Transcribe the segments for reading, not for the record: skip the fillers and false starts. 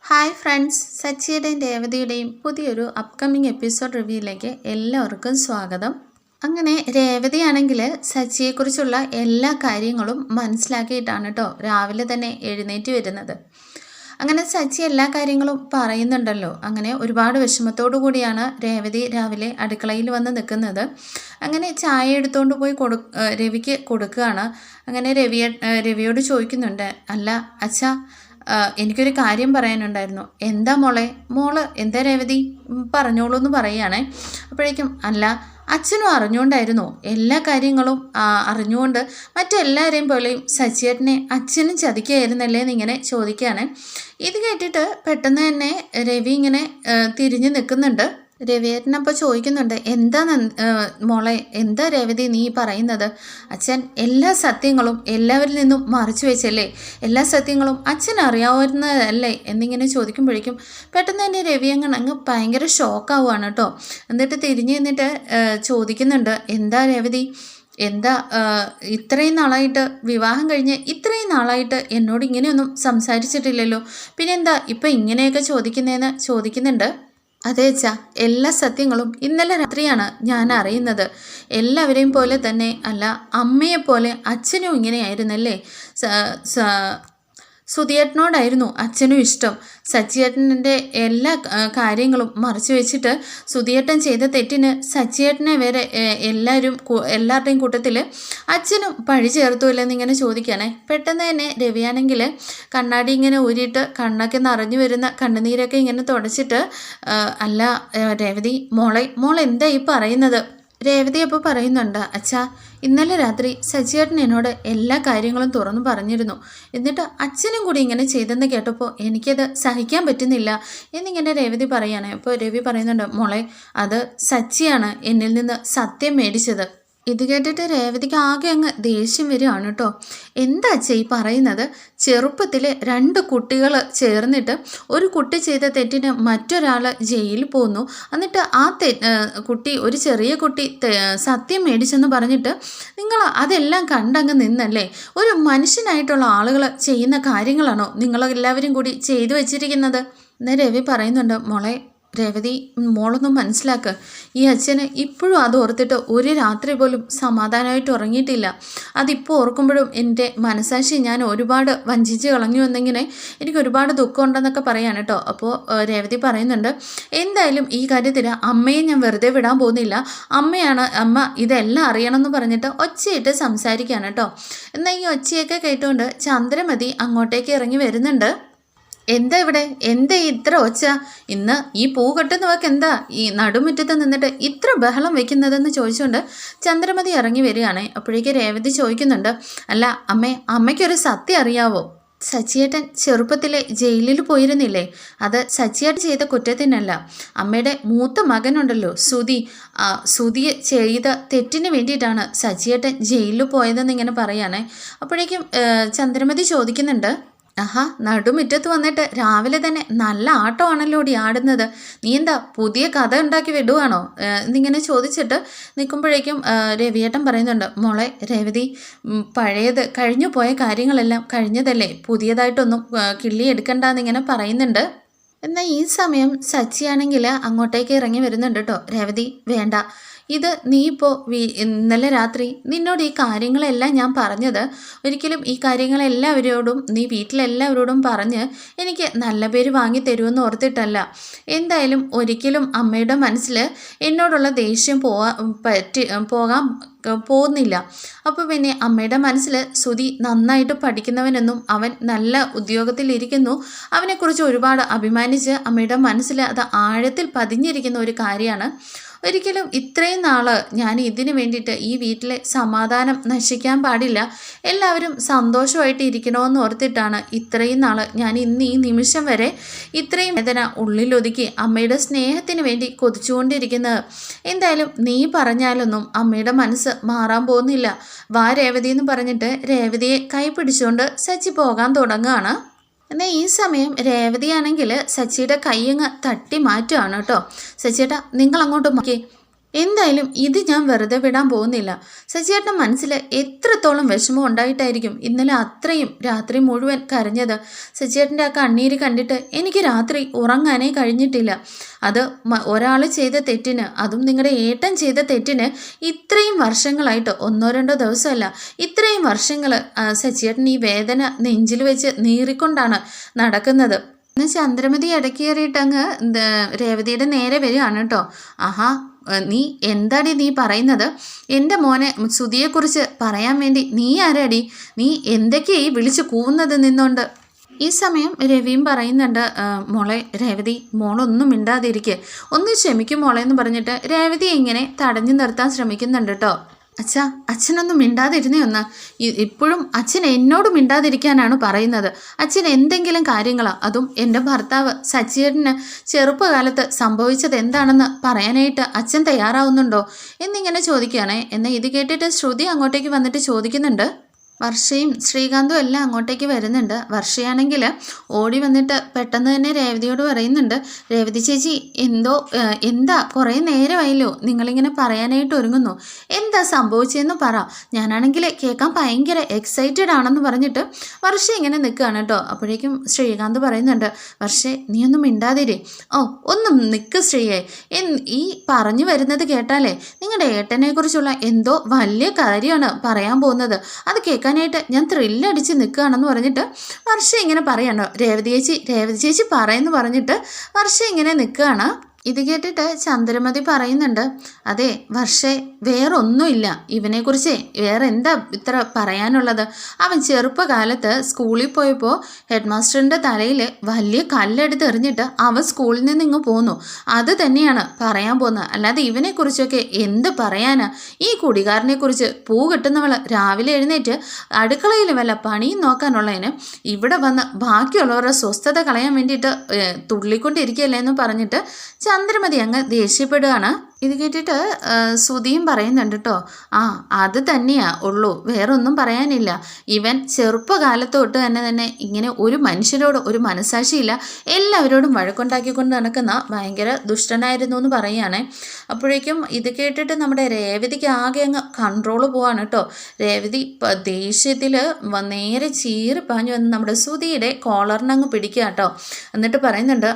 Hi friends, സച്ചിയുടെയും രേവതിയുടെയും പുതിയൊരു upcoming episode റിവ്യൂയിലേക്ക് എല്ലാവർക്കും സ്വാഗതം. അങ്ങനെ രേവതിയാണെങ്കിൽ സച്ചിയെക്കുറിച്ചുള്ള എല്ലാ കാര്യങ്ങളും മനസ്സിലാക്കിയിട്ടാണ് കേട്ടോ രാവിലെ തന്നെ എഴുന്നേറ്റ് വരുന്നത്. അങ്ങനെ സച്ചി എല്ലാ കാര്യങ്ങളും പറയുന്നുണ്ടല്ലോ. അങ്ങനെ ഒരുപാട് വിഷമത്തോടു കൂടിയാണ് രേവതി രാവിലെ അടുക്കളയിൽ വന്ന് നിൽക്കുന്നത്. അങ്ങനെ ചായ എടുത്തുകൊണ്ട് പോയി രവിക്ക് കൊടുക്കുകയാണ്. അങ്ങനെ രവിയോട് ചോദിക്കുന്നുണ്ട്, അല്ല അച്ഛാ, എനിക്കൊരു കാര്യം പറയാനുണ്ടായിരുന്നു. എന്താ മോള് എന്താ രേവതി, പറഞ്ഞോളൂ എന്ന് പറയുകയാണേ. അപ്പോഴേക്കും അല്ല, അച്ഛനും അറിഞ്ഞുകൊണ്ടായിരുന്നു എല്ലാ കാര്യങ്ങളും അറിഞ്ഞുകൊണ്ട് മറ്റെല്ലാവരെയും പോലെയും സച്ചിയേട്ടനെ അച്ഛനും ചതിക്കുകയായിരുന്നല്ലേ എന്നിങ്ങനെ ചോദിക്കുകയാണ്. ഇത് കേട്ടിട്ട് പെട്ടെന്ന് തന്നെ രവി ഇങ്ങനെ തിരിഞ്ഞു നിൽക്കുന്നുണ്ട്. രവിയേട്ടനപ്പോൾ ചോദിക്കുന്നുണ്ട്, എന്താ മോളെ, എന്താ രേവതി നീ പറയുന്നത്? അച്ഛൻ എല്ലാ സത്യങ്ങളും എല്ലാവരിൽ നിന്നും മറച്ചു വെച്ചല്ലേ, എല്ലാ സത്യങ്ങളും അച്ഛൻ അറിയാവുന്നതല്ലേ എന്നിങ്ങനെ ചോദിക്കുമ്പോഴേക്കും പെട്ടെന്ന് തന്നെ രവി അങ്ങ് ഭയങ്കര ഷോക്കാവുകയാണ് കേട്ടോ. എന്നിട്ട് തിരിഞ്ഞു നിന്നിട്ട് ചോദിക്കുന്നുണ്ട്, എന്താ രേവതി, എന്താ ഇത്രയും നാളായിട്ട്, വിവാഹം കഴിഞ്ഞ് ഇത്രയും നാളായിട്ട് എന്നോട് ഇങ്ങനെയൊന്നും സംസാരിച്ചിട്ടില്ലല്ലോ, പിന്നെന്താ ഇപ്പം ഇങ്ങനെയൊക്കെ ചോദിക്കുന്നതെന്ന് ചോദിക്കുന്നുണ്ട്. അതെ അച്ഛാ, എല്ലാ സത്യങ്ങളും ഇന്നലെ രാത്രിയാണ് ഞാൻ അറിയുന്നത്. എല്ലാവരെയും പോലെ തന്നെ അല്ല, അമ്മയെപ്പോലെ അച്ഛനും ഇങ്ങനെയായിരുന്നല്ലേ. സുധിയേട്ടനോടായിരുന്നു അച്ഛനും ഇഷ്ടം. സച്ചിയേട്ടൻ്റെ എല്ലാ കാര്യങ്ങളും മറച്ചു വെച്ചിട്ട് സുധിയേട്ടൻ ചെയ്ത തെറ്റിന് സച്ചിയേട്ടനെ വരെ എല്ലാവരുടെയും കൂട്ടത്തിൽ അച്ഛനും പഴി ചേർത്തുമില്ലെന്നിങ്ങനെ ചോദിക്കുകയാണെ. പെട്ടെന്ന് തന്നെ രവിയാണെങ്കിൽ കണ്ണാടി ഇങ്ങനെ ഊരിയിട്ട് കണ്ണൊക്കെ നിറഞ്ഞു വരുന്ന കണ്ണുനീരൊക്കെ ഇങ്ങനെ തുടച്ചിട്ട്, അല്ല രേവതി, മോൾ എന്താ ഈ പറയുന്നത്? രേവതി അപ്പോൾ പറയുന്നുണ്ട്, അച്ഛാ, ഇന്നലെ രാത്രി സച്ചിയേട്ടൻ എന്നോട് എല്ലാ കാര്യങ്ങളും തുറന്നു പറഞ്ഞിരുന്നു. എന്നിട്ട് അച്ഛനും കൂടി ഇങ്ങനെ ചെയ്തെന്ന് കേട്ടപ്പോൾ എനിക്കത് സഹിക്കാൻ പറ്റുന്നില്ല എന്നിങ്ങനെ രേവതി പറയുകയാണ്. അപ്പോൾ രവി പറയുന്നുണ്ട്, മോളെ, അത് സച്ചിയാണ് എന്നിൽ നിന്ന് സത്യം മേടിച്ചത്. ഇത് കേട്ടിട്ട് രേവതിക്ക് ആകെ അങ്ങ് ദേഷ്യം വരികയാണ് കേട്ടോ. എന്താ ഈ പറയുന്നത്? ചെറുപ്പത്തിൽ 2 കുട്ടികൾ ചേർന്നിട്ട് ഒരു കുട്ടി ചെയ്ത തെറ്റിന് മറ്റൊരാൾ ജയിലിൽ പോന്നു. എന്നിട്ട് ആ കുട്ടി, ഒരു ചെറിയ കുട്ടി സത്യം മേടിച്ചെന്ന് പറഞ്ഞിട്ട് നിങ്ങൾ അതെല്ലാം കണ്ടങ്ങ് നിന്നല്ലേ. ഒരു മനുഷ്യനായിട്ടുള്ള ആളുകൾ ചെയ്യുന്ന കാര്യങ്ങളാണോ നിങ്ങളെല്ലാവരും കൂടി ചെയ്തു വെച്ചിരിക്കുന്നത്? എന്ന് രവി പറയുന്നുണ്ട്. മോളെ രേവതി, മോളൊന്നും മനസ്സിലാക്കുക. ഈ അച്ഛന് ഇപ്പോഴും അത് ഓർത്തിട്ട് ഒരു രാത്രി പോലും സമാധാനമായിട്ട് ഉറങ്ങിയിട്ടില്ല. അതിപ്പോൾ ഓർക്കുമ്പോഴും എൻ്റെ മനസാക്ഷി ഞാൻ ഒരുപാട് വഞ്ചിച്ച് കളഞ്ഞു എന്നിങ്ങനെ എനിക്ക് ഒരുപാട് ദുഃഖമുണ്ടെന്നൊക്കെ പറയാണ് കേട്ടോ. അപ്പോൾ രേവതി പറയുന്നുണ്ട്, എന്തായാലും ഈ കാര്യത്തിൽ അമ്മയെ ഞാൻ വെറുതെ വിടാൻ പോകുന്നില്ല. അമ്മ ഇതെല്ലാം അറിയണമെന്ന് പറഞ്ഞിട്ട് ഒച്ചയിട്ട് സംസാരിക്കുകയാണ് കേട്ടോ. എന്നാൽ ഈ ഒച്ചയൊക്കെ കേട്ടുകൊണ്ട് ചന്ദ്രമതി അങ്ങോട്ടേക്ക് ഇറങ്ങി വരുന്നുണ്ട്. എന്താ ഇവിടെ, എന്താ ഇത്ര ഒച്ച? ഇന്ന് ഈ പൂ കെട്ടുന്നവർക്ക് എന്താ ഈ നടുമുറ്റത്ത് നിന്നിട്ട് ഇത്ര ബഹളം വെക്കുന്നതെന്ന് ചോദിച്ചുകൊണ്ട് ചന്ദ്രമതി ഇറങ്ങി വരികയാണ്. അപ്പോഴേക്ക് രേവതി ചോദിക്കുന്നുണ്ട്, അല്ല അമ്മയ്ക്കൊരു സത്യം അറിയാവോ? സച്ചിയേട്ടൻ ചെറുപ്പത്തിലെ ജയിലിൽ പോയിരുന്നില്ലേ? അത് സച്ചിയേട്ടൻ ചെയ്ത കുറ്റത്തിനല്ല. അമ്മയുടെ മൂത്ത മകനുണ്ടല്ലോ സുധി ചെയ്ത തെറ്റിന് വേണ്ടിയിട്ടാണ് സച്ചിയേട്ടൻ ജയിലിൽ പോയതെന്ന് ഇങ്ങനെ പറയുകയാണേ. അപ്പോഴേക്കും ചന്ദ്രമതി ചോദിക്കുന്നുണ്ട്, ആഹാ, നടുമുറ്റത്ത് വന്നിട്ട് രാവിലെ തന്നെ നല്ല ആട്ടമാണല്ലോ ആടുന്നത്. നീ എന്താ പുതിയ കഥ ഉണ്ടാക്കി വിടുവാണോ എന്നിങ്ങനെ ചോദിച്ചിട്ട് നിൽക്കുമ്പോഴേക്കും രവിയേട്ടൻ പറയുന്നുണ്ട്, മോളെ രേവതി, പഴയത് കഴിഞ്ഞു പോയ കാര്യങ്ങളെല്ലാം കഴിഞ്ഞതല്ലേ, പുതിയതായിട്ടൊന്നും കിള്ളിയെടുക്കണ്ടെന്നിങ്ങനെ പറയുന്നുണ്ട്. എന്നാൽ ഈ സമയം സച്ചിയാണെങ്കിൽ അങ്ങോട്ടേക്ക് ഇറങ്ങി വരുന്നുണ്ട് കേട്ടോ. രേവതി, വേണ്ട, ഇത് നീ ഇപ്പോൾ ഇന്നലെ രാത്രി നിന്നോട് ഈ കാര്യങ്ങളെല്ലാം ഞാൻ പറഞ്ഞത് ഒരിക്കലും ഈ കാര്യങ്ങളെല്ലാവരോടും നീ വീട്ടിലെല്ലാവരോടും പറഞ്ഞ് എനിക്ക് നല്ല പേര് വാങ്ങി തരുമെന്ന് ഓർത്തിട്ടല്ല. എന്തായാലും ഒരിക്കലും അമ്മയുടെ മനസ്സിൽ എന്നോടുള്ള ദേഷ്യം പോകാൻ പോകുന്നില്ല. അപ്പോൾ പിന്നെ അമ്മയുടെ മനസ്സിൽ സുധി നന്നായിട്ട് പഠിക്കുന്നവനെന്നും അവൻ നല്ല ഉദ്യോഗത്തിലിരിക്കുന്നു, അവനെക്കുറിച്ച് ഒരുപാട് അഭിമാനിച്ച് അമ്മയുടെ മനസ്സിൽ അത് ആഴത്തിൽ പതിഞ്ഞിരിക്കുന്ന ഒരു കാര്യമാണ്. ഒരിക്കലും ഇത്രയും നാൾ ഞാൻ ഇതിനു വേണ്ടിയിട്ട് ഈ വീട്ടിലെ സമാധാനം നശിക്കാൻ പാടില്ല, എല്ലാവരും സന്തോഷമായിട്ട് ഇരിക്കണമെന്ന് ഓർത്തിട്ടാണ് ഇത്രയും നാൾ ഞാൻ ഇന്ന് ഈ നിമിഷം വരെ ഇത്രയും വേദന ഉള്ളിലൊതുക്കി അമ്മയുടെ സ്നേഹത്തിന് വേണ്ടി കൊതിച്ചുകൊണ്ടിരിക്കുന്നത്. എന്തായാലും നീ പറഞ്ഞാലൊന്നും അമ്മയുടെ മനസ്സ് മാറാൻ പോകുന്നില്ല. വാ രേവതി എന്ന് പറഞ്ഞിട്ട് രേവതിയെ കൈ പിടിച്ചുകൊണ്ട് സച്ചി പോകാൻ തുടങ്ങുകയാണ്. എന്നാൽ ഈ സമയം രേവതിയാണെങ്കിൽ സച്ചിയുടെ കൈയങ്ങ് തട്ടി മാറ്റുകയാണ് കേട്ടോ. സച്ചിയേട്ടാ, നിങ്ങൾ അങ്ങോട്ട് മാറ്റി, എന്തായാലും ഇത് ഞാൻ വെറുതെ വിടാൻ പോകുന്നില്ല. സച്ചിയേട്ടൻ്റെ മനസ്സിൽ എത്രത്തോളം വിഷമം ഉണ്ടായിട്ടായിരിക്കും ഇന്നലെ അത്രയും രാത്രി മുഴുവൻ കരഞ്ഞത്. സച്ചിയേട്ടൻ്റെ ആ കണ്ണീര് കണ്ടിട്ട് എനിക്ക് രാത്രി ഉറങ്ങാനേ കഴിഞ്ഞിട്ടില്ല. അത് ഒരാൾ ചെയ്ത തെറ്റിന്, അതും നിങ്ങളുടെ ഏട്ടൻ ചെയ്ത തെറ്റിന് ഇത്രയും വർഷങ്ങളായിട്ട്, ഒന്നോ രണ്ടോ ദിവസമല്ല, ഇത്രയും വർഷങ്ങൾ സച്ചിയേട്ടൻ ഈ വേദന നെഞ്ചിൽ വെച്ച് നീറിക്കൊണ്ടാണ് നടക്കുന്നത്. ചന്ദ്രമതി ഇടയ്ക്ക് കയറിയിട്ട് അങ്ങ് രേവതിയുടെ നേരെ വരികയാണ് കേട്ടോ. ആഹാ, നീ എന്താടി നീ പറയുന്നത്? എൻ്റെ മോനെ സുധിയെക്കുറിച്ച് പറയാൻ വേണ്ടി നീ ആരാടി? നീ എന്തൊക്കെയായി വിളിച്ചു കൂവുന്നത് നിന്നോണ്ട്? ഈ സമയം രവിയും പറയുന്നുണ്ട്, മോളെ രേവതി, മോളൊന്നും മിണ്ടാതിരിക്കുക, ഒന്ന് ക്ഷമിക്കും മോളെ എന്ന് പറഞ്ഞിട്ട് രേവതി ഇങ്ങനെ തടഞ്ഞു നിർത്താൻ ശ്രമിക്കുന്നുണ്ട് കേട്ടോ. അച്ഛാ, അച്ഛനൊന്നും മിണ്ടാതിരുന്നേ ഒന്ന്. ഇപ്പോഴും അച്ഛൻ എന്നോട് മിണ്ടാതിരിക്കാനാണ് പറയുന്നത്. അച്ഛൻ എന്തെങ്കിലും കാര്യങ്ങളാ, അതും എൻ്റെ ഭർത്താവ് സച്ചിയേട്ടന് ചെറുപ്പകാലത്ത് സംഭവിച്ചത് എന്താണെന്ന് പറയാനായിട്ട് അച്ഛൻ തയ്യാറാവുന്നുണ്ടോ എന്നിങ്ങനെ ചോദിക്കുകയാണേ. എന്നാൽ ഇത് കേട്ടിട്ട് ശ്രുതി അങ്ങോട്ടേക്ക് വന്നിട്ട് ചോദിക്കുന്നുണ്ട്. വർഷയും ശ്രീകാന്തും എല്ലാം അങ്ങോട്ടേക്ക് വരുന്നുണ്ട്. വർഷയാണെങ്കിൽ ഓടി വന്നിട്ട് പെട്ടെന്ന് തന്നെ രേവതിയോട് പറയുന്നുണ്ട്, രേവതി ചേച്ചി എന്താ കുറേ നേരമായല്ലോ നിങ്ങളിങ്ങനെ പറയാനായിട്ട് ഒരുങ്ങുന്നു, എന്താ സംഭവിച്ചതെന്ന് പറ, ഞാനാണെങ്കിൽ കേൾക്കാൻ ഭയങ്കര എക്സൈറ്റഡ് ആണെന്ന് പറഞ്ഞിട്ട് വർഷ ഇങ്ങനെ നിൽക്കുകയാണ് കേട്ടോ. അപ്പോഴേക്കും ശ്രീകാന്ത് പറയുന്നുണ്ട്, വർഷേ നീ ഒന്നും മിണ്ടാതിരേ. ഓ, ഒന്നും നിൽക്ക് ശ്രീയെ, ഈ പറഞ്ഞു വരുന്നത് കേട്ടാലേ നിങ്ങളുടെ ഏട്ടനെ കുറിച്ചുള്ള എന്തോ വലിയ കാര്യമാണ് പറയാൻ പോകുന്നത്, അത് കേൾക്കാനായിട്ട് ഞാൻ ത്രില്ലടിച്ച് നിൽക്കുകയാണെന്ന് പറഞ്ഞിട്ട് വർഷ ഇങ്ങനെ പറയണോ. രേവതി ചേച്ചി പറയുന്നു പറഞ്ഞിട്ട് വർഷ ഇങ്ങനെ നിൽക്കുകയാണ്. ഇത് കേട്ടിട്ട് ചന്ദ്രമതി പറയുന്നുണ്ട്, അതെ വർഷേ, വേറൊന്നുമില്ല, ഇവനെക്കുറിച്ച് വേറെ എന്താ ഇത്ര പറയാനുള്ളത്? അവൻ ചെറുപ്പകാലത്ത് സ്കൂളിൽ പോയപ്പോൾ ഹെഡ് മാസ്റ്ററിൻ്റെ തലയിൽ വലിയ കല്ലെടുത്ത് എറിഞ്ഞിട്ട് അവൻ സ്കൂളിൽ നിന്ന് ഇങ്ങ് പോന്നു. അത് തന്നെയാണ് പറയാൻ പോകുന്നത്. അല്ലാതെ ഇവനെക്കുറിച്ചൊക്കെ എന്ത് പറയാനാ? ഈ കുടികാരനെക്കുറിച്ച് പൂ കിട്ടുന്നവൾ രാവിലെ എഴുന്നേറ്റ് അടുക്കളയിൽ വല്ല പണിയും നോക്കാനുള്ളതിന് ഇവിടെ വന്ന് ബാക്കിയുള്ളവരുടെ സ്വസ്ഥത കളയാൻ വേണ്ടിയിട്ട് തുള്ളിക്കൊണ്ടിരിക്കുകയല്ലേ എന്ന് പറഞ്ഞിട്ട് ചന്ദ്രമതി അങ്ങ് ദേഷ്യപ്പെടുകയാണ്. ഇത് കേട്ടിട്ട് സുധിയും പറയുന്നുണ്ട് കേട്ടോ, ആ അത് തന്നെയാ ഉള്ളൂ, വേറൊന്നും പറയാനില്ല. ഇവൻ ചെറുപ്പകാലത്തോട്ട് തന്നെ ഇങ്ങനെ ഒരു മനുഷ്യരോട് ഒരു മനസാക്ഷിയില്ല, എല്ലാവരോടും വഴക്കുണ്ടാക്കിക്കൊണ്ട് നടക്കുന്ന ഭയങ്കര ദുഷ്ടനായിരുന്നു എന്ന് പറയുകയാണേ. അപ്പോഴേക്കും ഇത് കേട്ടിട്ട് നമ്മുടെ രേവതിക്ക് ആകെ അങ്ങ് കൺട്രോൾ പോവാണ് കേട്ടോ. രേവതി ദേഷ്യത്തിൽ നേരെ ചീറിപ്പാഞ്ഞു വന്ന് നമ്മുടെ സുധിയുടെ കോളറിനങ്ങ് പിടിക്കുക കേട്ടോ. എന്നിട്ട് പറയുന്നുണ്ട്,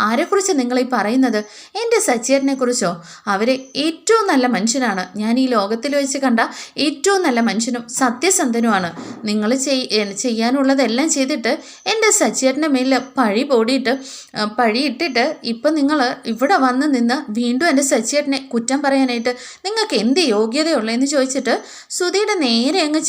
ആരെക്കുറിച്ച് നിങ്ങൾ ഈ പറയുന്നത്? എൻ്റെ സച്ചിയേട്ടനെ കുറിച്ചോ? അവർ ഏറ്റവും നല്ല മനുഷ്യനാണ്, ഞാൻ ഈ ലോകത്തിൽ വെച്ച് കണ്ട ഏറ്റവും നല്ല മനുഷ്യനും സത്യസന്ധനുമാണ്. നിങ്ങൾ ചെയ്യാനുള്ളതെല്ലാം ചെയ്തിട്ട് എൻ്റെ സച്ചിയേട്ടൻ്റെ മേലിൽ പഴിയിട്ടിട്ട് ഇപ്പം നിങ്ങൾ ഇവിടെ വന്ന് നിന്ന് വീണ്ടും എൻ്റെ സച്ചിയേട്ടനെ കുറ്റം പറയാനായിട്ട് നിങ്ങൾക്ക് എന്ത് യോഗ്യതയുള്ളതെന്ന് ചോദിച്ചിട്ട് സുധിയുടെ നേരെ അങ്ങ്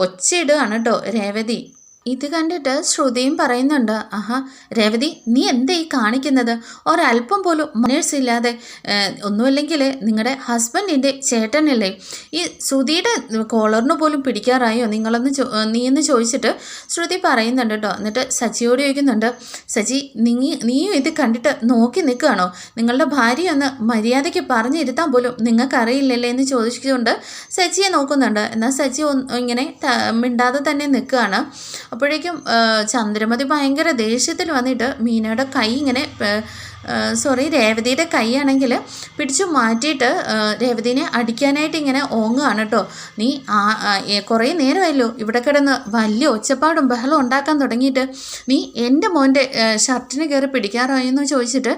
ഒച്ചയിടുകയാണ് കേട്ടോ രേവതി. ഇത് കണ്ടിട്ട് ശ്രുതിയും പറയുന്നുണ്ട്, ആഹാ രേവതി, നീ എന്താ ഈ കാണിക്കുന്നത്? ഒരല്പം പോലും മനേഴ്സ് ഇല്ലാതെ. ഒന്നുമില്ലെങ്കിൽ നിങ്ങളുടെ ഹസ്ബൻഡിൻ്റെ ചേട്ടനല്ലേ, ഈ ശ്രുതിയുടെ കോളറിന് പോലും പിടിക്കാറായോ നീ എന്ന് ചോദിച്ചിട്ട് ശ്രുതി പറയുന്നുണ്ട് കേട്ടോ. എന്നിട്ട് സച്ചിയോട് ചോദിക്കുന്നുണ്ട്, സച്ചി നീയും ഇത് കണ്ടിട്ട് നോക്കി നിൽക്കുകയാണോ? നിങ്ങളുടെ ഭാര്യ ഒന്ന് മര്യാദയ്ക്ക് പറഞ്ഞിരുത്താൻ പോലും നിങ്ങൾക്കറിയില്ലല്ലേ എന്ന് ചോദിച്ചുകൊണ്ട് സച്ചിയെ നോക്കുന്നുണ്ട്. എന്നാൽ സച്ചി ഇങ്ങനെ മിണ്ടാതെ തന്നെ നിൽക്കുകയാണ്. അപ്പോഴേക്കും ചന്ദ്രമതി ഭയങ്കര ദേഷ്യത്തിൽ വന്നിട്ട് മീനയുടെ കൈ ഇങ്ങനെ രേവതിയുടെ കൈയാണെങ്കിൽ പിടിച്ചു മാറ്റിയിട്ട് രേവതിനെ അടിക്കാനായിട്ട് ഇങ്ങനെ ഓങ്ങുകയാണ് കേട്ടോ. നീ കുറേ നേരമായല്ലോ ഇവിടെ കിടന്ന് വലിയ ഒച്ചപ്പാടും ബഹളം ഉണ്ടാക്കാൻ തുടങ്ങിയിട്ട്, നീ എൻ്റെ മോൻ്റെ ഷർട്ടിന് കയറി പിടിക്കാറായെന്ന് ചോദിച്ചിട്ട്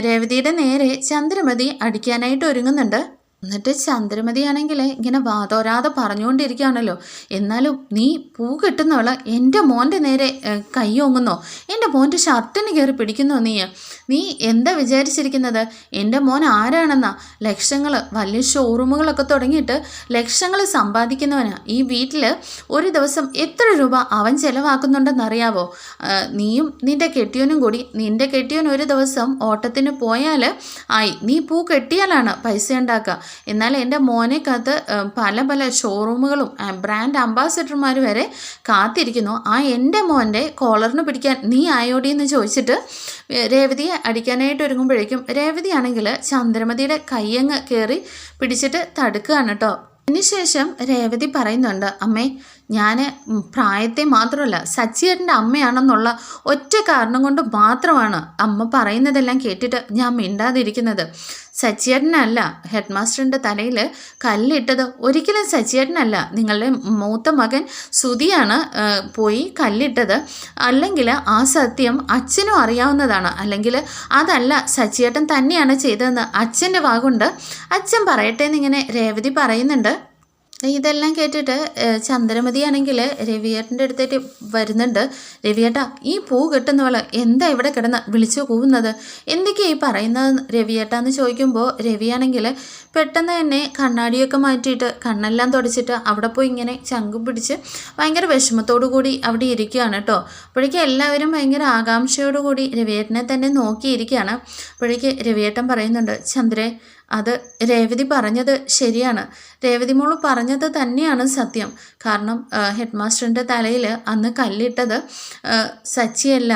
രേവതിയുടെ നേരെ ചന്ദ്രമതി അടിക്കാനായിട്ട് ഒരുങ്ങുന്നുണ്ട്. എന്നിട്ട് ചന്ദ്രമതിയാണെങ്കിൽ ഇങ്ങനെ വാതോരാതെ പറഞ്ഞുകൊണ്ടിരിക്കുകയാണല്ലോ, എന്നാലും നീ പൂ കെട്ടുന്നവള് എൻ്റെ മോൻ്റെ നേരെ കൈ ഓങ്ങുന്നോ? എൻ്റെ മോൻ്റെ ഷർട്ടിന് കയറി പിടിക്കുന്നോ? നീ എന്താ വിചാരിച്ചിരിക്കുന്നത്? എൻ്റെ മോൻ ആരാണെന്നാ? ലക്ഷങ്ങൾ, വലിയ ഷോറൂമുകളൊക്കെ തുടങ്ങിയിട്ട് ലക്ഷങ്ങൾ സമ്പാദിക്കുന്നവനാ. ഈ വീട്ടിൽ ഒരു ദിവസം എത്ര രൂപ അവൻ ചിലവാക്കുന്നുണ്ടെന്നറിയാവോ? നീയും നിൻ്റെ കെട്ടിയോനും കൂടി, നിൻ്റെ കെട്ടിയോൻ ഒരു ദിവസം ഓട്ടത്തിന് പോയാൽ നീ പൂ കെട്ടിയാലാണ് പൈസ ഉണ്ടാക്കുക. എന്നാൽ എൻ്റെ മോനെക്കകത്ത് പല ഷോറൂമുകളും ബ്രാൻഡ് അംബാസിഡർമാർ വരെ കാത്തിരിക്കുന്നു. എൻ്റെ മോൻ്റെ കോളറിന് പിടിക്കാൻ നീ ആയോടി എന്ന് ചോദിച്ചിട്ട് രേവതിയെ അടിക്കാനായിട്ട് ഒരുങ്ങുമ്പോഴേക്കും രേവതിയാണെങ്കിൽ ചന്ദ്രമതിയുടെ കയ്യങ്ങ് കയറി പിടിച്ചിട്ട് തടുക്കുകയാണ് കേട്ടോ. അതിനുശേഷം രേവതി പറയുന്നുണ്ട്, അമ്മേ ഞാൻ പ്രായത്തെ മാത്രമല്ല സച്ചിയേട്ടൻ്റെ അമ്മയാണെന്നുള്ള ഒറ്റ കാരണം കൊണ്ട് മാത്രമാണ് അമ്മ പറയുന്നതെല്ലാം കേട്ടിട്ട് ഞാൻ മിണ്ടാതിരിക്കുന്നത്. സച്ചിയേട്ടനല്ല ഹെഡ് മാസ്റ്ററിൻ്റെ തലയിൽ കല്ലിട്ടത്, ഒരിക്കലും സച്ചിയേട്ടനല്ല, നിങ്ങളുടെ മൂത്ത മകൻ സുധിയാണ് പോയി കല്ലിട്ടത്. അല്ലെങ്കിൽ ആ സത്യം അച്ഛനും അറിയാവുന്നതാണ്, അല്ലെങ്കിൽ അതല്ല സച്ചിയേട്ടൻ തന്നെയാണ് ചെയ്തതെന്ന് അച്ഛൻ്റെ വാഗുണ്ട് അച്ഛൻ പറയട്ടെ എന്നിങ്ങനെ രേവതി പറയുന്നുണ്ട്. ഇതെല്ലാം കേട്ടിട്ട് ചന്ദ്രമതിയാണെങ്കിൽ രവിയേട്ടൻ്റെ അടുത്തേക്ക് വരുന്നുണ്ട്. രവിയേട്ടാ, ഈ പൂ കെട്ടുന്നവള് എന്താ ഇവിടെ കിടന്ന് വിളിച്ചു കൂവുന്നത്, എന്തൊക്കെയാ ഈ പറയുന്നത് രവിയേട്ടാന്ന് ചോദിക്കുമ്പോൾ രവിയാണെങ്കിൽ പെട്ടെന്ന് തന്നെ കണ്ണാടിയൊക്കെ മാറ്റിയിട്ട് കണ്ണെല്ലാം തുടച്ചിട്ട് അവിടെ പോയി ഇങ്ങനെ ചങ്കും പിടിച്ച് ഭയങ്കര വിഷമത്തോടു കൂടി അവിടെ ഇരിക്കുകയാണ് കേട്ടോ. അപ്പോഴേക്കും എല്ലാവരും ഭയങ്കര ആകാംക്ഷയോടുകൂടി രവിയേട്ടനെ തന്നെ നോക്കിയിരിക്കുകയാണ്. അപ്പോഴേക്ക് രവിയേട്ടൻ പറയുന്നുണ്ട്, ചന്ദ്രേ, അത് രേവതി പറഞ്ഞത് ശരിയാണ്, രേവതി മോള് പറഞ്ഞത് തന്നെയാണ് സത്യം. കാരണം ഹെഡ് മാസ്റ്ററിൻ്റെ തലയിൽ അന്ന് കല്ലിട്ടത് സച്ചിയല്ല,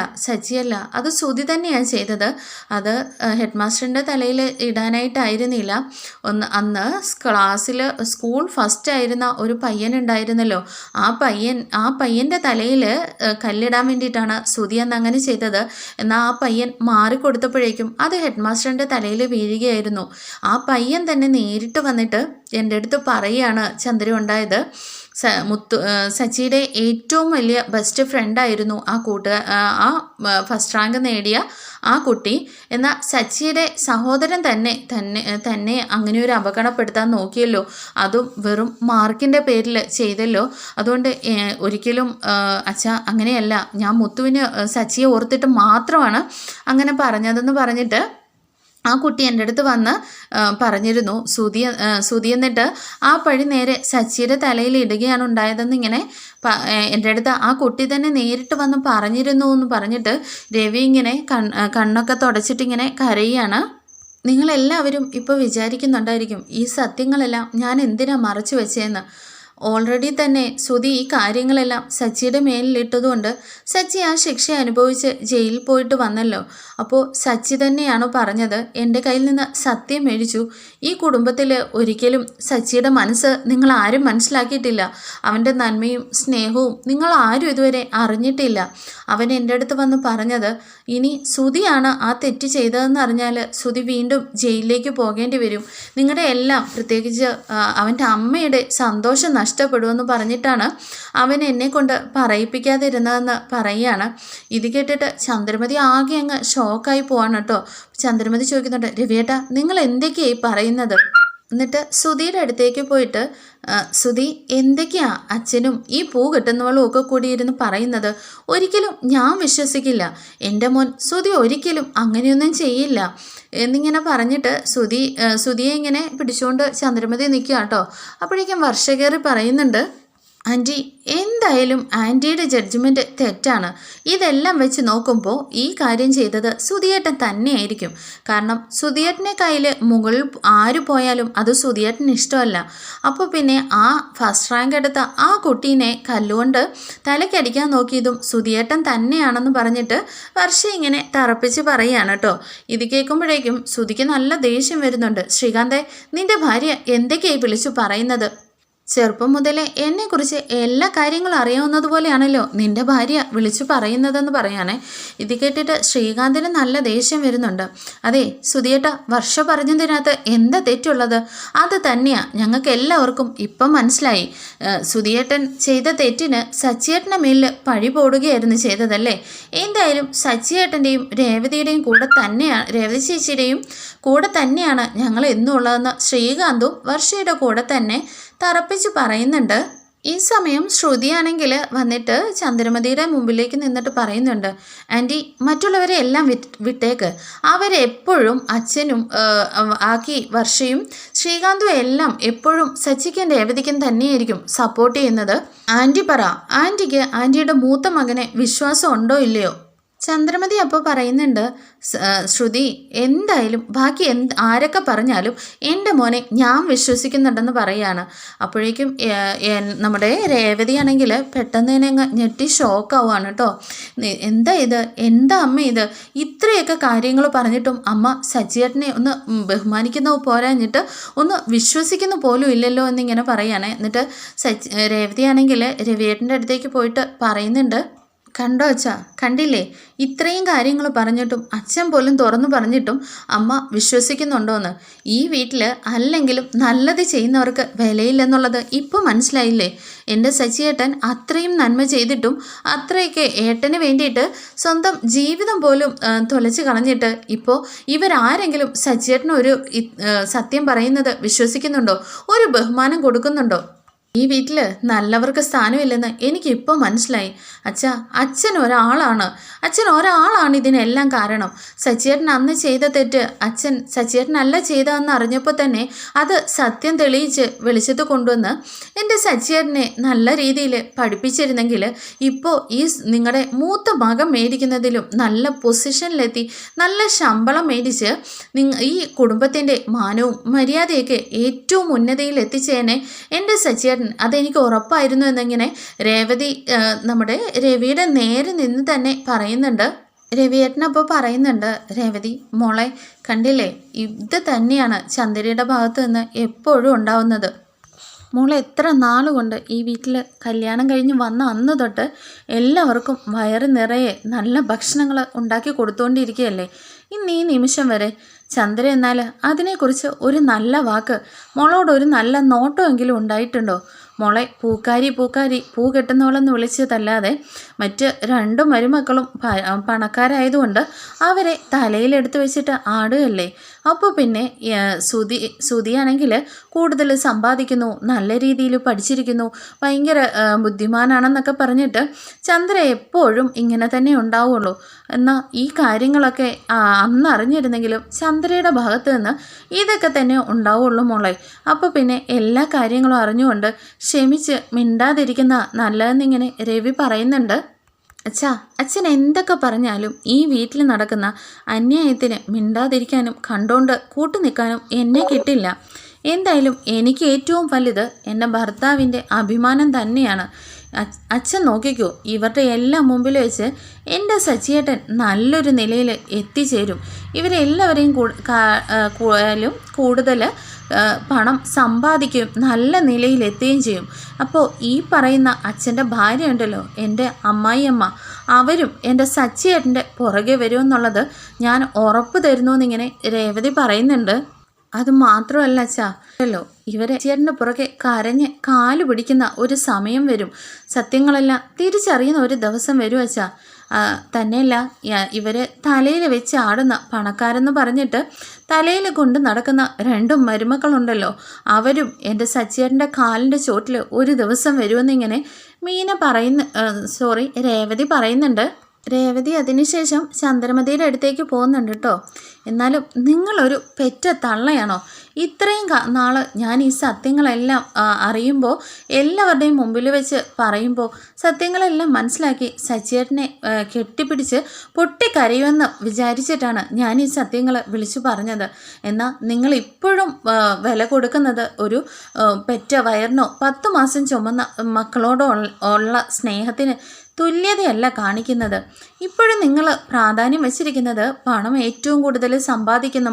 അത് സുധി തന്നെയാണ് ചെയ്തത്. അത് ഹെഡ് മാസ്റ്ററിൻ്റെ തലയിൽ ഇടാനായിട്ടായിരുന്നില്ല. അന്ന് ക്ലാസ്സിൽ സ്കൂൾ ഫസ്റ്റ് ആയിരുന്ന ഒരു പയ്യനുണ്ടായിരുന്നല്ലോ, ആ പയ്യൻ്റെ തലയിൽ കല്ലിടാൻ വേണ്ടിയിട്ടാണ് സുധി അന്ന് അങ്ങനെ ചെയ്തത്. എന്നാൽ ആ പയ്യൻ മാറിക്കൊടുത്തപ്പോഴേക്കും അത് ഹെഡ് മാസ്റ്ററിൻ്റെ തലയിൽ വീഴുകയായിരുന്നു. ആ പയ്യൻ തന്നെ നേരിട്ട് വന്നിട്ട് എൻ്റെ അടുത്ത് പറയുകയാണ് ചന്ദ്ര ഉണ്ടായത്. സച്ചിയുടെ ഏറ്റവും വലിയ ബെസ്റ്റ് ഫ്രണ്ടായിരുന്നു ആ ഫസ്റ്റ് റാങ്ക് നേടിയ ആ കുട്ടി. എന്നാൽ സച്ചിയുടെ സഹോദരൻ തന്നെ അങ്ങനെ ഒരു അപകടപ്പെടുത്താൻ നോക്കിയല്ലോ, അതും വെറും മാർക്കിൻ്റെ പേരിൽ ചെയ്തല്ലോ. അതുകൊണ്ട് ഒരിക്കലും അച്ഛാ അങ്ങനെയല്ല, ഞാൻ മുത്തുവിന് സച്ചിയെ ഓർത്തിട്ട് മാത്രമാണ് അങ്ങനെ പറഞ്ഞതെന്ന് പറഞ്ഞിട്ട് ആ കുട്ടി എൻ്റെ അടുത്ത് വന്ന് പറഞ്ഞിരുന്നു. സുധി എന്നിട്ട് ആ പഴി നേരെ സച്ചിയുടെ തലയിൽ ഇടുകയാണ് ഉണ്ടായതെന്ന് ഇങ്ങനെ എൻ്റെ അടുത്ത് ആ കുട്ടി തന്നെ നേരിട്ട് വന്ന് പറഞ്ഞിരുന്നു എന്ന് പറഞ്ഞിട്ട് രവി ഇങ്ങനെ കണ്ണൊക്കെ തുടച്ചിട്ടിങ്ങനെ കരയുകയാണ്. നിങ്ങളെല്ലാവരും ഇപ്പോൾ വിചാരിക്കുന്നുണ്ടായിരിക്കും ഈ സത്യങ്ങളെല്ലാം ഞാൻ എന്തിനാ മറച്ചു വെച്ചതെന്ന്. ഓൾറെഡി തന്നെ സുധി ഈ കാര്യങ്ങളെല്ലാം സച്ചിയുടെ മേലിലിട്ടതുകൊണ്ട് സച്ചി ആ ശിക്ഷ അനുഭവിച്ച് ജയിലിൽ പോയിട്ട് വന്നല്ലോ. അപ്പോൾ സച്ചി തന്നെയാണോ പറഞ്ഞത്, എൻ്റെ കയ്യിൽ നിന്ന് സത്യം മേടിച്ചു. ഈ കുടുംബത്തിൽ ഒരിക്കലും സച്ചിയുടെ മനസ്സ് നിങ്ങൾ ആരും മനസ്സിലാക്കിയിട്ടില്ല. അവൻ്റെ നന്മയും സ്നേഹവും നിങ്ങൾ ആരും ഇതുവരെ അറിഞ്ഞിട്ടില്ല. അവൻ എൻ്റെ അടുത്ത് വന്ന് പറഞ്ഞത് ഇനി സുധിയാണ് ആ തെറ്റ് ചെയ്തതെന്ന് അറിഞ്ഞാൽ സുധി വീണ്ടും ജയിലിലേക്ക് പോകേണ്ടി വരും. നിങ്ങളുടെ എല്ലാം, പ്രത്യേകിച്ച് അവൻ്റെ അമ്മയുടെ സന്തോഷം നഷ്ടപ്പെടുമെന്ന് പറഞ്ഞിട്ടാണ് അവൻ എന്നെ കൊണ്ട് പറയിപ്പിക്കാതിരുന്നതെന്ന് പറയുകയാണ്. ഇത് കേട്ടിട്ട് ചന്ദ്രമതി ആകെ അങ്ങ് ഷോക്കായി പോവാണ് കേട്ടോ. ചന്ദ്രമതി ചോദിക്കുന്നുണ്ട്, രവിയേട്ടാ നിങ്ങൾ എന്തൊക്കെയായി പറയുന്നത്? എന്നിട്ട് സുധിയുടെ അടുത്തേക്ക് പോയിട്ട്, സുധി എന്തൊക്കെയാ അച്ഛനും ഈ പൂ കെട്ടുന്നവളും ഒക്കെ കൂടി ഇരുന്ന് പറയുന്നത്? ഒരിക്കലും ഞാൻ വിശ്വസിക്കില്ല. എൻ്റെ മോൻ സുധി ഒരിക്കലും അങ്ങനെയൊന്നും ചെയ്യില്ല എന്നിങ്ങനെ പറഞ്ഞിട്ട് സുധിയെ ഇങ്ങനെ പിടിച്ചുകൊണ്ട് ചന്ദ്രമതി നിൽക്കുക കേട്ടോ. അപ്പോഴേക്കും വർഷ കയറി പറയുന്നുണ്ട്, ആൻറ്റി എന്തായാലും ആൻറ്റിയുടെ ജഡ്ജ്മെൻറ്റ് തെറ്റാണ്. ഇതെല്ലാം വെച്ച് നോക്കുമ്പോൾ ഈ കാര്യം ചെയ്തത് സുധിയേട്ടൻ തന്നെയായിരിക്കും. കാരണം സുധിയേട്ടനെ കയ്യിൽ മുകളിൽ ആര് പോയാലും അത് സുധിയേട്ടന് ഇഷ്ടമല്ല. അപ്പോൾ പിന്നെ ആ ഫസ്റ്റ് റാങ്ക് എടുത്ത ആ കുട്ടീനെ കല്ലുകൊണ്ട് തലയ്ക്കടിക്കാൻ നോക്കിയതും സുധിയേട്ടൻ തന്നെയാണെന്ന് പറഞ്ഞിട്ട് വർഷ ഇങ്ങനെ തറപ്പിച്ച് പറയുകയാണ് കേട്ടോ. ഇത് കേൾക്കുമ്പോഴേക്കും സുധിക്ക് നല്ല ദേഷ്യം വരുന്നുണ്ട്. ശ്രീകാന്തെ, നിൻ്റെ ഭാര്യ എന്തൊക്കെയായി വിളിച്ചു പറയുന്നത്? ചെറുപ്പം മുതലേ എന്നെക്കുറിച്ച് എല്ലാ കാര്യങ്ങളും അറിയാവുന്നതുപോലെയാണല്ലോ നിൻ്റെ ഭാര്യ വിളിച്ചു പറയുന്നതെന്ന് പറയാനേ. ഇത് കേട്ടിട്ട് ശ്രീകാന്തിന് നല്ല ദേഷ്യം വരുന്നുണ്ട്. അതെ സുധിയേട്ട, വർഷ പറഞ്ഞതിനകത്ത് എന്താ തെറ്റുള്ളത്? അത് തന്നെയാണ് ഞങ്ങൾക്ക് എല്ലാവർക്കും ഇപ്പം മനസ്സിലായി. സുധിയേട്ടൻ ചെയ്ത തെറ്റിന് സച്ചിയേട്ടൻ്റെ മേലിൽ പഴി പോടുകയായിരുന്നു ചെയ്തതല്ലേ. എന്തായാലും സച്ചിയേട്ടൻ്റെയും രേവതിയുടെയും കൂടെ തന്നെയാണ്, രേവതി ചേച്ചിയുടെയും കൂടെ തന്നെയാണ് ഞങ്ങൾ എന്നുള്ളതെന്ന് ശ്രീകാന്തും വർഷയുടെ കൂടെ തന്നെ തറപ്പിച്ച് പറയുന്നുണ്ട്. ഈ സമയം ശ്രുതിയാണെങ്കിൽ വന്നിട്ട് ചന്ദ്രമതിയുടെ മുമ്പിലേക്ക് നിന്നിട്ട് പറയുന്നുണ്ട്, ആൻറ്റി മറ്റുള്ളവരെ എല്ലാം വിട്ടേക്ക്, അവരെപ്പോഴും അച്ഛനും ആക്കി വർഷയും ശ്രീകാന്തും എല്ലാം എപ്പോഴും സച്ചിക്കും രേവതിക്കും തന്നെയായിരിക്കും സപ്പോർട്ട് ചെയ്യുന്നത്. ആൻറ്റി പറ, ആൻറ്റിക്ക് ആൻറ്റിയുടെ മൂത്ത മകനെ വിശ്വാസം ഉണ്ടോ ഇല്ലയോ? ചന്ദ്രമതി അപ്പോൾ പറയുന്നുണ്ട്, ശ്രുതി എന്തായാലും ബാക്കി ആരൊക്കെ പറഞ്ഞാലും എൻ്റെ മോനെ ഞാൻ വിശ്വസിക്കുന്നുണ്ടെന്ന് പറയാണ്. അപ്പോഴേക്കും നമ്മുടെ രേവതിയാണെങ്കിൽ പെട്ടെന്ന് തന്നെ അങ്ങ് ഞെട്ടി ഷോക്കാവുകയാണ് കേട്ടോ. എന്താ ഇത്, എന്താ അമ്മ ഇത്, ഇത്രയൊക്കെ കാര്യങ്ങൾ പറഞ്ഞിട്ടും അമ്മ സച്ചിയേട്ടനെ ഒന്ന് ബഹുമാനിക്കുന്ന പോരാഞ്ഞിട്ട് ഒന്ന് വിശ്വസിക്കുന്ന പോലും ഇല്ലല്ലോ എന്നിങ്ങനെ പറയുകയാണ്. എന്നിട്ട് രേവതിയാണെങ്കിൽ രവിയേട്ടൻ്റെ അടുത്തേക്ക് പോയിട്ട് പറയുന്നുണ്ട്, കണ്ടോ അച്ഛാ, കണ്ടില്ലേ, ഇത്രയും കാര്യങ്ങൾ പറഞ്ഞിട്ടും അച്ഛൻ പോലും തുറന്നു പറഞ്ഞിട്ടും അമ്മ വിശ്വസിക്കുന്നുണ്ടോയെന്ന്. ഈ വീട്ടിൽ അല്ലെങ്കിലും നല്ലത് ചെയ്യുന്നവർക്ക് വിലയില്ലെന്നുള്ളത് ഇപ്പോൾ മനസ്സിലായില്ലേ? എൻ്റെ സച്ചിയേട്ടൻ അത്രയും നന്മ ചെയ്തിട്ടും അത്രയൊക്കെ ഏട്ടന് വേണ്ടിയിട്ട് സ്വന്തം ജീവിതം പോലും തൊലച്ച് കളഞ്ഞിട്ട് ഇപ്പോൾ ഇവരാരെങ്കിലും സച്ചിയേട്ടനൊരു സത്യം പറയുന്നത് വിശ്വസിക്കുന്നുണ്ടോ? ഒരു ബഹുമാനം കൊടുക്കുന്നുണ്ടോ? ഈ വീട്ടിൽ നല്ലവർക്ക് സ്ഥാനമില്ലെന്ന് എനിക്കിപ്പോൾ മനസ്സിലായി. അച്ഛൻ ഒരാളാണ് ഇതിനെല്ലാം കാരണം. സച്ചിയേട്ടൻ അന്ന് ചെയ്ത തെറ്റ് സച്ചിയേട്ടനല്ല ചെയ്തതെന്ന് അറിഞ്ഞപ്പോൾ തന്നെ അത് സത്യം തെളിയിച്ച് വെളിച്ചത്ത് കൊണ്ടുവന്ന് എൻ്റെ സച്ചിയേട്ടനെ നല്ല രീതിയിൽ പഠിപ്പിച്ചിരുന്നെങ്കിൽ ഇപ്പോൾ ഈ നിങ്ങളുടെ മൂത്ത മകൻ മേടിക്കുന്നതിലും നല്ല പൊസിഷനിലെത്തി നല്ല ശമ്പളം മേടിച്ച് ഈ കുടുംബത്തിൻ്റെ മാനവും മര്യാദയൊക്കെ ഏറ്റവും ഉന്നതിയിൽ എത്തിച്ചേനെ എൻ്റെ സച്ചിയേട്ടൻ. അതെനിക്ക് ഉറപ്പായിരുന്നു എന്നിങ്ങനെ രേവതി നമ്മുടെ രവിയുടെ നേരെ നിന്ന് തന്നെ പറയുന്നുണ്ട്. രവിയേട്ടനപ്പോൾ പറയുന്നുണ്ട്, രേവതി മോളെ കണ്ടില്ലേ, ഇത് തന്നെയാണ് ചന്ദ്രയുടെ ഭാഗത്ത് നിന്ന് എപ്പോഴും ഉണ്ടാവുന്നത്. മോളെ എത്ര നാളുകൊണ്ട് ഈ വീട്ടിൽ കല്യാണം കഴിഞ്ഞ് വന്ന അന്ന് തൊട്ട് എല്ലാവർക്കും വയറ് നിറയെ നല്ല ഭക്ഷണങ്ങൾ ഉണ്ടാക്കി കൊടുത്തുകൊണ്ടിരിക്കുകയല്ലേ. ഇന്ന് ഈ നിമിഷം വരെ ചന്ദ്ര എന്നാൽ അതിനെക്കുറിച്ച് ഒരു നല്ല വാക്ക്, മോളോടൊരു നല്ല നോട്ടമെങ്കിലും ഉണ്ടായിട്ടുണ്ടോ? മോളെ പൂക്കാരി പൂ കെട്ടുന്നവളെന്ന് വിളിച്ചതല്ലാതെ മറ്റ് 2 മരുമക്കളും പണക്കാരായതുകൊണ്ട് അവരെ തലയിലെടുത്ത് വെച്ചിട്ട് ആടുകയല്ലേ. അപ്പോൾ പിന്നെ സുതിയാണെങ്കിൽ കൂടുതൽ സമ്പാദിക്കുന്നു, നല്ല രീതിയിൽ പഠിച്ചിരിക്കുന്നു, ഭയങ്കര ബുദ്ധിമാനാണെന്നൊക്കെ പറഞ്ഞിട്ട് ചന്ദ്ര എപ്പോഴും ഇങ്ങനെ തന്നെ ഉണ്ടാവുള്ളൂ. എന്നാൽ ഈ കാര്യങ്ങളൊക്കെ അന്ന് അറിഞ്ഞിരുന്നെങ്കിലും ചന്ദ്രയുടെ ഭാഗത്ത് നിന്ന് ഇതൊക്കെ തന്നെ ഉണ്ടാവുള്ളൂ മോളെ. അപ്പോൾ പിന്നെ എല്ലാ കാര്യങ്ങളും അറിഞ്ഞുകൊണ്ട് ക്ഷമിച്ച് മിണ്ടാതിരിക്കുന്ന നല്ലതെന്നിങ്ങനെ രവി പറയുന്നുണ്ട്. അച്ഛൻ എന്തൊക്കെ പറഞ്ഞാലും ഈ വീട്ടിൽ നടക്കുന്ന അന്യായത്തിന് മിണ്ടാതിരിക്കാനും കണ്ടോണ്ട് കൂട്ടു നിൽക്കാനും എന്നെ കിട്ടില്ല. എന്തായാലും എനിക്ക് ഏറ്റവും വലുത് എൻ്റെ ഭർത്താവിൻ്റെ അഭിമാനം തന്നെയാണ്. അച്ഛൻ നോക്കിക്കോ, ഇവരുടെ എല്ലാം മുമ്പിൽ വെച്ച് എൻ്റെ സച്ചിയേട്ടൻ നല്ലൊരു നിലയിൽ എത്തിച്ചേരും. ഇവരെല്ലാവരെയും കൂടുതൽ പണം സമ്പാദിക്കുകയും നല്ല നിലയിൽ എത്തുകയും ചെയ്യും. അപ്പോൾ ഈ പറയുന്ന അച്ഛൻ്റെ ഭാര്യ ഉണ്ടല്ലോ, എൻ്റെ അമ്മായിയമ്മ, അവരും എൻ്റെ സച്ചിയേട്ടൻ്റെ പുറകെ വരുമെന്നുള്ളത് ഞാൻ ഉറപ്പ് തരുന്നു എന്നിങ്ങനെ രേവതി പറയുന്നുണ്ട്. അത് മാത്രമല്ല അല്ലോ, ഇവരെ ചേട്ടൻ്റെ പുറകെ കരഞ്ഞ് കാല് പിടിക്കുന്ന ഒരു സമയം വരും. സത്യങ്ങളെല്ലാം തിരിച്ചറിയുന്ന ഒരു ദിവസം വരും തന്നെയല്ല, ഇവർ തലയിൽ വെച്ച് ആടുന്ന പണക്കാരെന്ന് പറഞ്ഞിട്ട് തലയിൽ കൊണ്ട് നടക്കുന്ന 2 മരുമക്കളുണ്ടല്ലോ, അവരും എൻ്റെ സച്ചിയേട്ടൻ്റെ കാലിൻ്റെ ചോട്ടിൽ ഒരു ദിവസം വരുമെന്നിങ്ങനെ രേവതി പറയുന്നുണ്ട്. രേവതി അതിനുശേഷം ചന്ദ്രമതിയുടെ അടുത്തേക്ക് പോകുന്നുണ്ട് കേട്ടോ. എന്നാലും നിങ്ങളൊരു പെറ്റ തള്ളയാണോ? ഇത്രയും നാൾ ഞാൻ ഈ സത്യങ്ങളെല്ലാം അറിയുമ്പോൾ എല്ലാവരുടെയും മുമ്പിൽ വെച്ച് പറയുമ്പോൾ സത്യങ്ങളെല്ലാം മനസ്സിലാക്കി സച്ചിയേട്ടനെ കെട്ടിപ്പിടിച്ച് പൊട്ടിക്കരയുമെന്ന് വിചാരിച്ചിട്ടാണ് ഞാൻ ഈ സത്യങ്ങൾ വിളിച്ചു പറഞ്ഞത്. എന്നാൽ നിങ്ങളിപ്പോഴും വില കൊടുക്കുന്നത് ഒരു പെറ്റ വയറിനോ 10 മാസം ചുമന്ന മക്കളോടോ ഉള്ള സ്നേഹത്തിന് തുല്യതയല്ല കാണിക്കുന്നത്. ഇപ്പോഴും നിങ്ങൾ പ്രാധാന്യം വച്ചിരിക്കുന്നത് പണം ഏറ്റവും കൂടുതൽ സമ്പാദിക്കുന്ന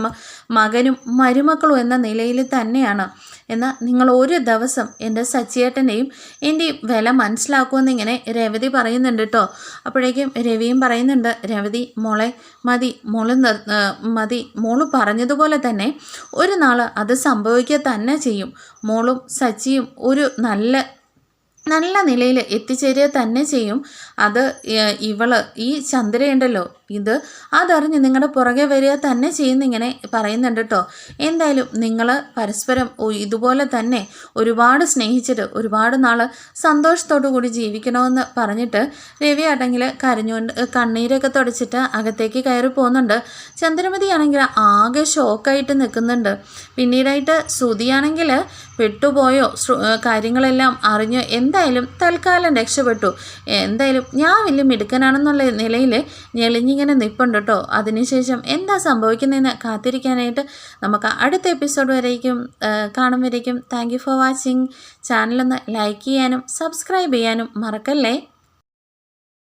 മകനും മരുമക്കളും എന്ന നിലയിൽ തന്നെയാണ്. എന്നാൽ നിങ്ങൾ ഒരു ദിവസം എൻ്റെ സച്ചിയേട്ടനെയും എൻ്റെയും വില മനസ്സിലാക്കുമെന്നിങ്ങനെ രേവതി പറയുന്നുണ്ട് കേട്ടോ. അപ്പോഴേക്കും രവിയും പറയുന്നുണ്ട്, രേവതി മോളെ മതി, മോള് പറഞ്ഞതുപോലെ തന്നെ ഒരു നാൾ അത് സംഭവിക്കുക തന്നെ ചെയ്യും. മോളും സച്ചിയും ഒരു നല്ല നിലയിൽ എത്തിച്ചേരുക തന്നെ ചെയ്യും. അത് ഈ ചന്ദ്രയുണ്ടല്ലോ, അതറിഞ്ഞ് നിങ്ങളുടെ പുറകെ വരിക തന്നെ ചെയ്യുന്നിങ്ങനെ പറയുന്നുണ്ട് കേട്ടോ. എന്തായാലും നിങ്ങൾ പരസ്പരം ഇതുപോലെ തന്നെ ഒരുപാട് സ്നേഹിച്ചിട്ട് ഒരുപാട് നാൾ സന്തോഷത്തോടു കൂടി ജീവിക്കണമെന്ന് പറഞ്ഞിട്ട് രവി ആണെങ്കിൽ കരഞ്ഞുകൊണ്ട് കണ്ണീരൊക്കെ തുടച്ചിട്ട് അകത്തേക്ക് കയറി പോകുന്നുണ്ട്. ചന്ദ്രമതി ആണെങ്കിൽ ആകെ ഷോക്കായിട്ട് നിൽക്കുന്നുണ്ട്. പിന്നീടായിട്ട് ശ്രുതിയാണെങ്കിൽ പെട്ടുപോയോ കാര്യങ്ങളെല്ലാം അറിഞ്ഞോ എന്തായാലും തൽക്കാലം രക്ഷപ്പെട്ടു. എന്തായാലും ഞാൻ വലിയ മിടുക്കനാണെന്നുള്ള നിലയിൽ ഞെളിഞ്ഞിങ്ങനെ നിൽപ്പുണ്ട് കേട്ടോ. അതിനുശേഷം എന്താ സംഭവിക്കുന്നതെന്ന് കാത്തിരിക്കാനായിട്ട് നമുക്ക് അടുത്ത എപ്പിസോഡ് വരേക്കും കാണും വരേക്കും താങ്ക് യു ഫോർ വാച്ചിങ്. ചാനലൊന്ന് ലൈക്ക് ചെയ്യാനും സബ്സ്ക്രൈബ് ചെയ്യാനും മറക്കല്ലേ.